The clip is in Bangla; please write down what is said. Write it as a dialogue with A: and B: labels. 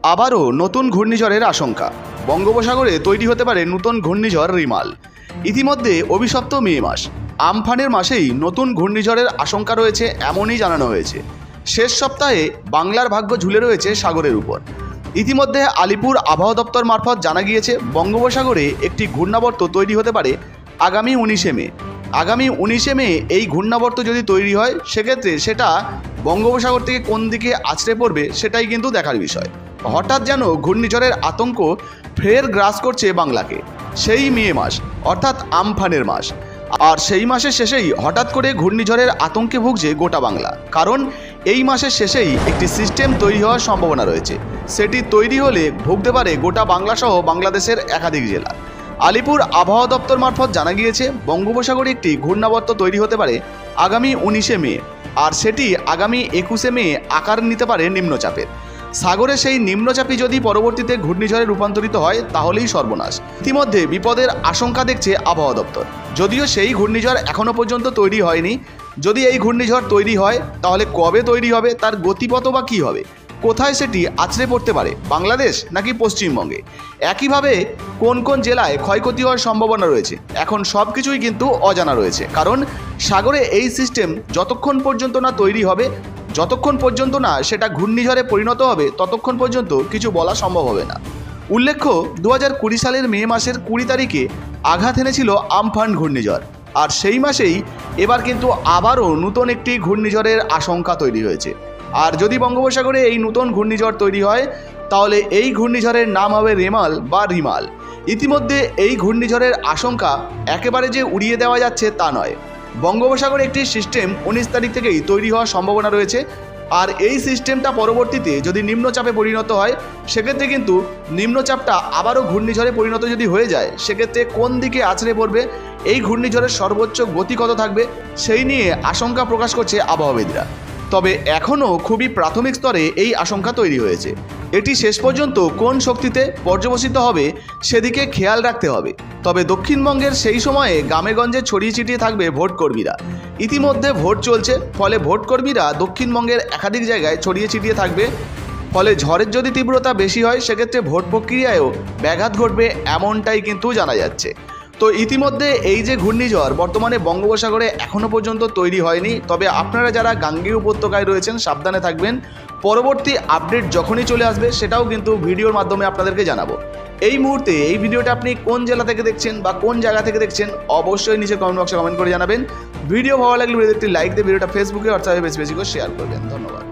A: আবারও নতুন ঘূর্ণিঝড়ের আশঙ্কা। বঙ্গোপসাগরে তৈরি হতে পারে নতুন ঘূর্ণিঝড় রিমাল। ইতিমধ্যে অভিশপ্ত মে মাস, আমফানের মাসেই নতুন ঘূর্ণিঝড়ের আশঙ্কা রয়েছে এমনই জানানো হয়েছে। শেষ সপ্তাহে বাংলার ভাগ্য ঝুলে রয়েছে সাগরের উপর। ইতিমধ্যে আলিপুর আবহাওয়া দপ্তর মারফত জানা গিয়েছে বঙ্গোপসাগরে একটি ঘূর্ণাবর্ত তৈরি হতে পারে আগামী 19শে মে। আগামী 19শে মে এই ঘূর্ণাবর্ত যদি তৈরি হয় সেক্ষেত্রে সেটা বঙ্গোপসাগর থেকে কোন দিকে আছড়ে পড়বে সেটাই কিন্তু দেখার বিষয়। হঠাৎ যেন ঘূর্ণিঝড়ের আতঙ্ক ফের গ্রাস করছে বাংলাকে। সেই মে মাস অর্থাৎ আমফানের মাস, আর সেই মাসের শেষেই হঠাৎ করে ঘূর্ণিঝড়ের আতঙ্কে ভুগছে গোটা বাংলা। কারণ এই মাসের শেষেই একটি সিস্টেম তৈরি হওয়ার সম্ভাবনা রয়েছে। সেটি তৈরি হলে ভুগতে পারে গোটা বাংলাসহ বাংলাদেশের একাধিক জেলা। আলিপুর আবহাওয়া দপ্তর মারফত জানা গিয়েছে বঙ্গোপসাগরে একটি ঘূর্ণাবর্ত তৈরি হতে পারে আগামী 19শে মে, আর সেটি আগামী 21শে মে আকার নিতে পারে নিম্নচাপের। সাগরে সেই নিম্নচাপই যদি পরবর্তীতে ঘূর্ণিঝড়ে রূপান্তরিত হয় তাহলেই সর্বনাশ। ইতিমধ্যে বিপদের আশঙ্কা দেখছে আবহাওয়া দপ্তর। যদিও সেই ঘূর্ণিঝড় এখনও পর্যন্ত তৈরি হয়নি। যদি এই ঘূর্ণিঝড় তৈরি হয় তাহলে কবে তৈরি হবে, তার গতিপথ বা কী হবে, কোথায় সেটি আছড়ে পড়তে পারে, বাংলাদেশ নাকি পশ্চিমবঙ্গে, একইভাবে কোন কোন জেলায় ক্ষয়ক্ষতি হওয়ার সম্ভাবনা রয়েছে, এখন সব কিছুই কিন্তু অজানা রয়েছে। কারণ সাগরে এই সিস্টেম যতক্ষণ পর্যন্ত না তৈরি হবে, যতক্ষণ পর্যন্ত না সেটা ঘূর্ণিঝড়ে পরিণত হবে, ততক্ষণ পর্যন্ত কিছু বলা সম্ভব হবে না। উল্লেখ্য 2020 সালের মে মাসের 20 তারিখে আঘাত এনেছিল আমফান ঘূর্ণিঝড়, আর সেই মাসেই এবার কিন্তু আবারও নতুন একটি ঘূর্ণিঝড়ের আশঙ্কা তৈরি হয়েছে। আর যদি বঙ্গোপসাগরে এই নতুন ঘূর্ণিঝড় তৈরি হয় তাহলে এই ঘূর্ণিঝড়ের নাম হবে রেমাল বা রিমাল। ইতিমধ্যে এই ঘূর্ণিঝড়ের আশঙ্কা একেবারে যে উড়িয়ে দেওয়া যাচ্ছে তা নয়। বঙ্গোপসাগরে একটি সিস্টেম 19 তারিখ থেকেই তৈরি হওয়ার সম্ভাবনা রয়েছে, আর এই সিস্টেমটা পরবর্তীতে যদি নিম্নচাপে পরিণত হয় সেক্ষেত্রে কিন্তু নিম্নচাপটা আবারও ঘূর্ণিঝড়ে পরিণত যদি হয়ে যায় সেক্ষেত্রে কোন দিকে আছড়ে পড়বে, এই ঘূর্ণিঝড়ের সর্বোচ্চ গতি কত থাকবে, সেই নিয়ে আশঙ্কা প্রকাশ করছে আবহাওয়াবিদরা। তবে এখনও খুবই প্রাথমিক স্তরে এই আশঙ্কা তৈরি হয়েছে। এটি শেষ পর্যন্ত কোন শক্তিতে পর্যবসিত হবে সেদিকে খেয়াল রাখতে হবে। তবে দক্ষিণবঙ্গের সেই সময়ে গ্রামেগঞ্জে ছড়িয়ে ছিটিয়ে থাকবে ভোটকর্মীরা। ইতিমধ্যে ভোট চলছে, ফলে ভোটকর্মীরা দক্ষিণবঙ্গের একাধিক জায়গায় ছড়িয়ে ছিটিয়ে থাকবে। ফলে ঝড়ের যদি তীব্রতা বেশি হয় সেক্ষেত্রে ভোট প্রক্রিয়ায়ও ব্যাঘাত ঘটবে, এমনটাই কিন্তু জানা যাচ্ছে। তো ইতিমধ্যে এই যে ঘূর্ণিঝড় বর্তমানে বঙ্গোপসাগরে এখনও পর্যন্ত তৈরি হয়নি। তবে আপনারা যারা গাঙ্গেয় উপত্যকায় রয়েছেন সাবধানে থাকবেন। পরবর্তী আপডেট যখনই চলে আসবে সেটাও কিন্তু ভিডিওর মাধ্যমে আপনাদেরকে জানাবো। এই মুহূর্তে এই ভিডিওটা আপনি কোন জেলা থেকে দেখছেন বা কোন জায়গা থেকে দেখছেন অবশ্যই নিচে কমেন্ট বক্সে কমেন্ট করে জানাবেন। ভিডিও ভালো লাগলে একটি লাইক দিয়ে ভিডিওটা ফেসবুকে অর্থাৎ বেশি বেশি করে শেয়ার করবেন। ধন্যবাদ।